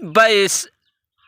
22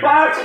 5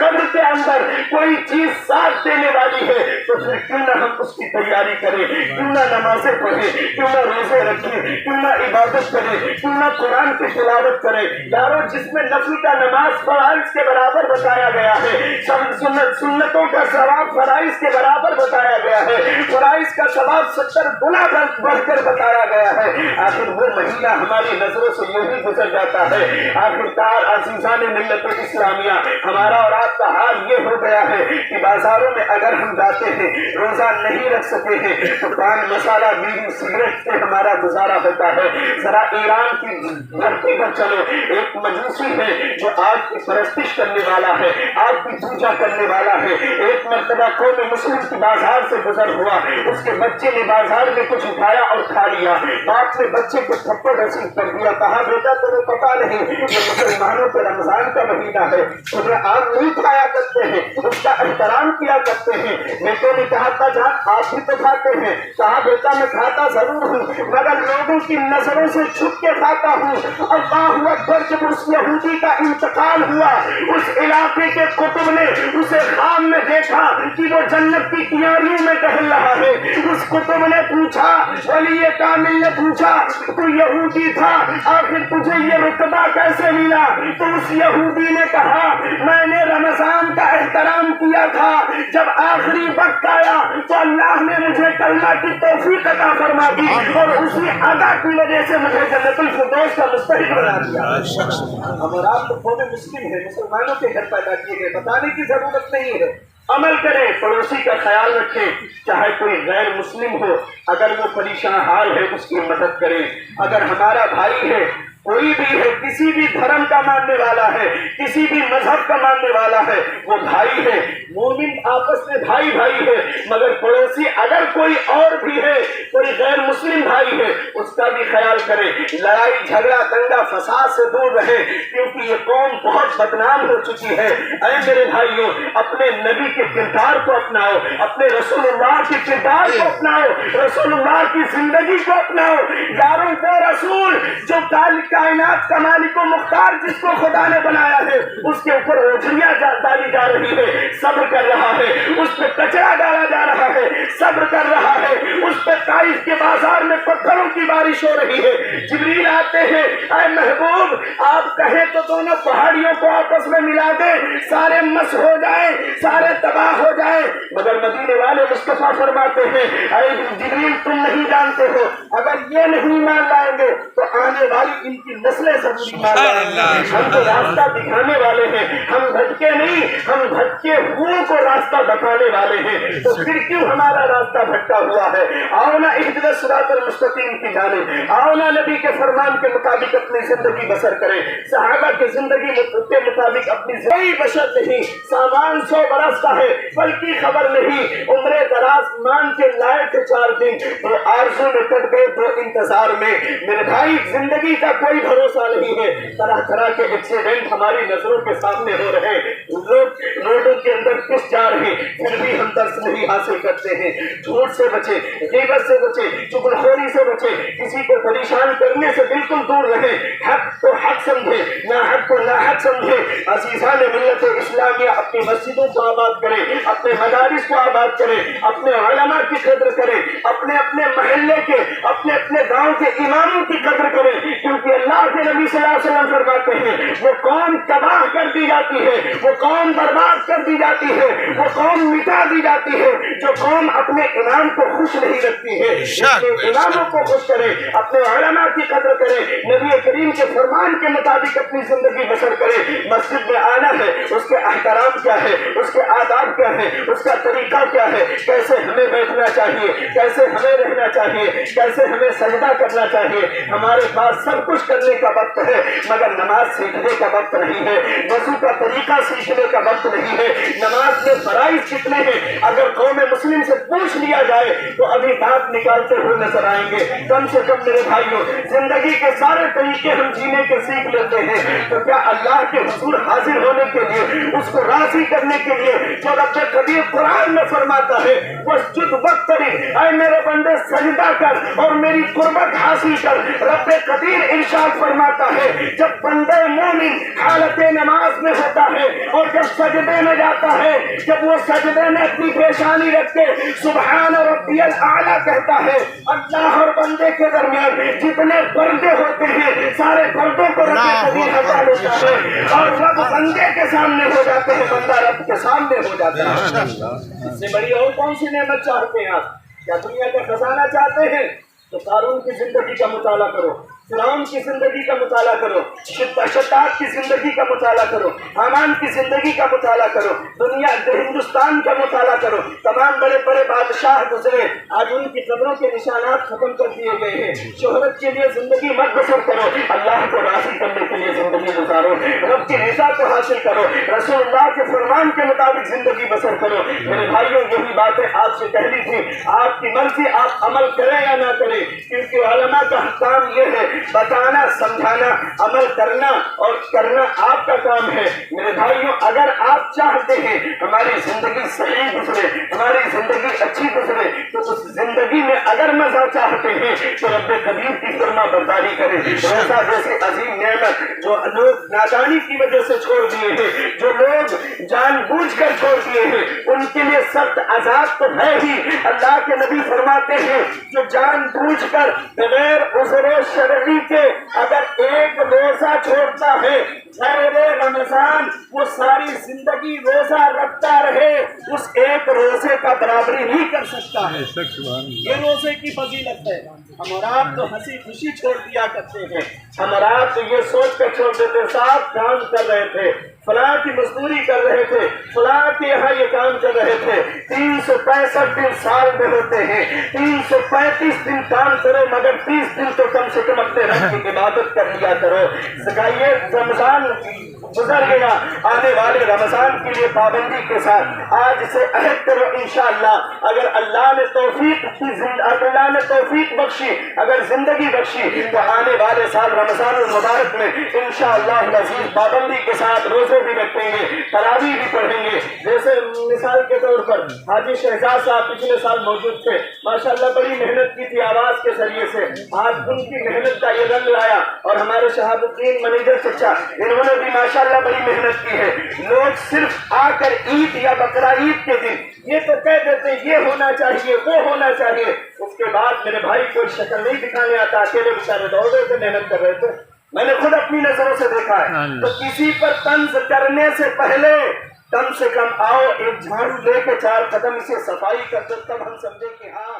قبر کے اندر کوئی چیز ساتھ دینے والی ہے تو پھر کیوں نہ ہم اس کی تیاری کریں، کیوں نہ نمازیں پڑھیں، کیوں نہ روزے رکھیں، کیوں نہ عبادت کریں، کیوں نہ قرآن کی تلاوت کریں۔ یارو جس میں نفل کا نماز فرائض کے برابر بتایا گیا ہے، سنتوں کا ثواب فرائض کے برابر بتایا گیا ہے، فرائض کا ثواب 70 گنا بڑھ کر بتایا گیا ہے، آخر وہ مہینہ ہماری نظروں سے یوں ہی گزر جاتا ہے۔ آخرکار عزیزان ملت اسلامیہ، ہمارا اور آپ کا حال یہ ہو گیا ہے کہ بازاروں میں اگر ہم جاتے ہیں، روزہ نہیں رکھ سکے ہیں تو پان مسالہ بیڑی سگریٹ سے ہمارا گزارا ہوتا ہے۔ ذرا ایران کی دھرتی پر چلو، ایک مجوسی ہے جو آگ کی پرستش کرنے والا ہے، آگ کی پوجا کرنے والا ہے۔ ایک مرتبہ قوم مسلم کی بازار سے گزر ہوا، اس کے بچے نے بازار میں کچھ اٹھایا اور کھا لیا، باپ نے بچے کو تھپڑ رسید کر دیا، کہا بیٹا تمہیں پتا نہیں یہ مسلمانوں کے رمضان کا مہینہ ہے، تمہیں آگ نہیں کھایا کرتے ہیں، اس کا احترام کیا کرتے ہیں۔ بیٹے نے کہا تھا جان آپ بھی تو کھاتے ہیں، کہا بیٹا میں کھاتا ضرور ہوں مگر لوگوں کی نظروں سے چھپ کے کھاتا ہوں۔ اللہ اکبر، جب اس یہودی کا انتقال ہوا، اس علاقے کے کتب نے اسے خواب میں دیکھا کہ وہ جنت کی کیاریوں میں ٹہل رہا ہے۔ اس کتب نے پوچھا، ولی کامل نے پوچھا تو یہودی تھا آخر تجھے یہ رتبہ کیسے ملا؟ تو اس یہودی نے کہا میں نے رمضان کا احترام کیا تھا، جب آخری وقت آیا تو اللہ نے مجھے کلمہ کی توفیق عطا فرما دی اور اسی ادا کی وجہ سے مجھے جنت الفردوس کا مستحق بنا دیا۔ ہم اور آپ تو قوم مسلم ہے، مسلمانوں کے گھر پیدا کیے گئے، بتانے کی ضرورت نہیں ہے۔ عمل کریں، پڑوسی کا خیال رکھیں، چاہے کوئی غیر مسلم ہو، اگر وہ پریشان حال ہے اس کی مدد کریں۔ اگر ہمارا بھائی ہے، کوئی بھی ہے، کسی بھی دھرم کا ماننے والا ہے، کسی بھی مذہب کا ماننے والا ہے، وہ بھائی ہے، مومن آپس میں بھائی بھائی ہے، مگر پڑوسی اگر کوئی اور بھی ہے، کوئی غیر مسلم بھائی ہے، اس کا بھی خیال کریں۔ لڑائی جھگڑا دنگا فساد سے دور رہے، کیونکہ یہ قوم بہت بدنام ہو چکی ہے۔ اے میرے بھائیوں، اپنے نبی کے کردار کو اپناؤ، اپنے رسول اللہ کے کردار کو اپناؤ، رسول اللہ کی زندگی کو اپناؤ۔ یاروں کو رسول جو کائنات کا مالک و مختار جس کو خدا نے بنایا ہے، اس کے اوپر اوجھریاں ڈالی جا رہی ہے، صبر کر رہا ہے، اس پہ کچرا ڈالا جا رہا ہے، صبر کر رہا ہے، اس پہ طائف کے بازار میں پتھروں کی بارش ہو رہی ہے۔ جبریل آتے ہیں، اے محبوب آپ کہیں تو دونوں پہاڑیوں کو آپس میں ملا دیں، سارے مس ہو جائیں، سارے تباہ ہو جائیں، مگر مدینے والے مصطفیٰ فرماتے ہیں اے جبریل تم نہیں جانتے ہو، اگر یہ نہیں مان لائیں گے تو آنے والی ان کی نسلیں ضروری مان لائیں گے۔ ہم تو راستہ دکھانے والے ہیں، ہم بھٹکے نہیں، ہم بھٹکے ہوئے کو راستہ بتانے والے ہیں، تو پھر کیوں ہمارا راستہ بھٹکا ہوا ہے؟ آؤ نا اہدنا الصراط المستقیم کی جانب، آؤ نا نبی کے فرمان کے مطابق اپنی زندگی بسر کریں، صحابہ کی زندگی کے مطابق اپنی کوئی بشر نہیں، سامان 100 برس کا ہے پل کی خبر نہیں، عمر دراز مان کے لائے تھے 4 دن، تو آرزو میں کٹ گئے تو انتظار میں۔ میرے بھائی زندگی کا کوئی بھروسہ نہیں ہے، طرح طرح کے ایکسیڈنٹ ہماری نظروں کے سامنے ہو رہے ہیں، لوگ روڈوں کے اندر پس جا رہے ہیں، پھر بھی ہم درس نہیں حاصل کرتے ہیں۔ جھوٹ سے بچے، غیبت سے بچے، چغلخوری سے بچے، کسی کو پریشان کرنے سے بالکل دور رہیں، حق کو حق سمجھے، ناحق کو ناحق سمجھے۔ عزیزان ملت اسلامیہ اپنی مسجدوں کو آباد کریں، اپنے مدارس کو آباد کریں، اپنے علماء کی قدر کریں، اپنے اپنے محلے کے، اپنے اپنے گاؤں کے اماموں کی قدر کریں، کیونکہ اللہ کے نبی صلی اللہ علیہ وسلم فرماتے ہیں وہ قوم تباہ کر دی جاتی ہے، وہ قوم برباد کر دی جاتی ہے، وہ قوم مٹا دی جاتی ہے جو قوم اپنے امام کو خوش نہیں رکھتی ہے۔ اپنے اماموں کو خوش کریں، اپنے علماء کی قدر کریں، نبی کریم کے فرمان کے مطابق اپنی زندگی بسر کریں۔ مسجد میں آنا ہے، اس کے احترام کیا ہے، اس کے آداب کیا ہے، اس کا طریقہ کیا ہے، کیسے ہمیں بیٹھنا چاہیے، کیسے ہمیں رہنا چاہیے، کیسے ہمیں سجدہ کرنا چاہیے۔ ہمارے پاس سب کچھ کرنے کا وقت ہے مگر نماز سیکھنے کا وقت نہیں ہے، وضو کا طریقہ سیکھنے کا وقت نہیں ہے۔ نماز میں فرائض کتنے ہیں اگر قوم مسلم سے پوچھ لیا جائے تو ابھی دانت نکالتے ہوئے نظر آئیں گے۔ ہیں, کم سے کم میرے بھائیوں زندگی کے سارے طریقے ہم جینے کے سیکھ لیتے ہیں, تو کیا اللہ کے حضور حاضر ہونے کے لیے, اس کو راضی کرنے کے لیے جو رب قدیر قرآن میں فرماتا ہے واسجد واقترب, اے میرے بندے سجدہ کر اور میری قربت حاصل کر. رب قدیر ارشاد فرماتا ہے جب بندے مومن حالت نماز میں ہوتا ہے اور جب سجدے میں جاتا ہے, جب وہ سجدے میں اپنی پیشانی رکھ کے سبحان ربی الاعلیٰ کہتا ہے, اللہ اور بندے کے درمیان جتنے پردے ہوتے ہیں سارے پردوں کو رب قدیر ہٹا لیتا ہے اور رب بندے کے سامنے ہو جاتے ہیں, بندہ رب کے سامنے ہو جاتا ہے. اس سے بڑی اور کون سی نعمت چاہتے ہیں آپ؟ کیا دنیا کا خزانہ چاہتے ہیں؟ تو قارون کی زندگی کا مطالعہ کرو, فرعون کی زندگی کا مطالعہ کرو, شداد کی زندگی کا مطالعہ کرو, حامان کی زندگی کا مطالعہ کرو, دنیا ہندوستان کا مطالعہ کرو. تمام بڑے بڑے بادشاہ گزرے, آج ان کی قبروں کے نشانات ختم کر دیے گئے ہیں. شہرت کے لیے زندگی مت بسر کرو, اللہ کو راضی کرنے کے لیے زندگی گزارو, رب کی رضا کو حاصل کرو, رسول اللہ کے فرمان کے مطابق زندگی بسر کرو. میرے بھائیوں یہی باتیں آپ سے کہنی تھی. آپ کی مرضی آپ عمل کریں یا نہ کریں, کیونکہ علماء کا کام یہ ہے بتانا, سمجھانا, عمل کرنا اور کرنا آپ کا کام ہے. میرے بھائیوں اگر آپ چاہتے ہیں ہماری زندگی صحیح گزرے, ہماری زندگی اچھی گزرے, تو اس زندگی میں اگر مزہ چاہتے ہیں تو رب قدیر کی فرما برداری کریں. روزہ جیسے عظیم نعمت جو لوگ نادانی کی وجہ سے چھوڑ دیے ہیں, جو لوگ جان بوجھ کر چھوڑ دیے ہیں, ان کے لیے سخت عذاب تو ہے ہی. اللہ کے نبی فرماتے ہیں جو جان بوجھ کر بغیر عذر شرعی کے اگر ایک روزہ چھوڑتا ہے غیر رمضان, وہ ساری زندگی روزہ رکھتا رہے, اس ایک روزے کا برابری نہیں کر سکتا ہے. یہ روزے کی فضیلت ہے. ہم اور آپ تو ہنسی خوشی چھوڑ دیا کرتے ہیں, ہم اور آپ تو یہ سوچ کر چھوڑ دیتے صاحب کام کر رہے تھے, فلاں کی مزدوری کر رہے تھے, فلاں کے یہاں یہ کام کر رہے تھے. 365 دن سال میں ہوتے ہیں, 335 دن کام کرو مگر 30 دن تو کم سے کم اپنے رب کی عبادت کر لیا کرو. سکھائیے رمضان گزر گیا, آنے والے رمضان کے لیے پابندی کے ساتھ آج سے عہد کرو انشاءاللہ. اگر اللہ نے توفیق بخشی, اگر زندگی بخشی, تو آنے والے سال رمضان المبارک میں انشاءاللہ العزیز پابندی کے ساتھ روزے بھی رکھیں گے, تراویح بھی پڑھیں گے. جیسے مثال کے طور پر حاجی شہزاد صاحب پچھلے سال موجود تھے, ماشاءاللہ بڑی محنت کی تھی آواز کے ذریعے سے, آج ان کی محنت کا یہ رنگ لایا. اور ہمارے شہاب الدین منیجر چچا, انہوں نے بھی ماشاءاللہ بڑی محنت کی ہے. لوگ صرف آ کر عید یا بقرعید کے دن یہ تو کہہ دیتے یہ ہونا چاہیے وہ ہونا چاہیے, اس کے بعد میرے بھائی کوئی شکل نہیں دکھانے آتا, اکیلے بیچارے دوڑ رہے تھے, محنت کر رہے تھے. میں نے خود اپنی نظروں سے دیکھا ہے. تو کسی پر طنز کرنے سے پہلے کم سے کم آؤ ایک جھاڑو لے کے 4 قدم اسے صفائی کر دو, تب ہم سمجھیں کہ ہاں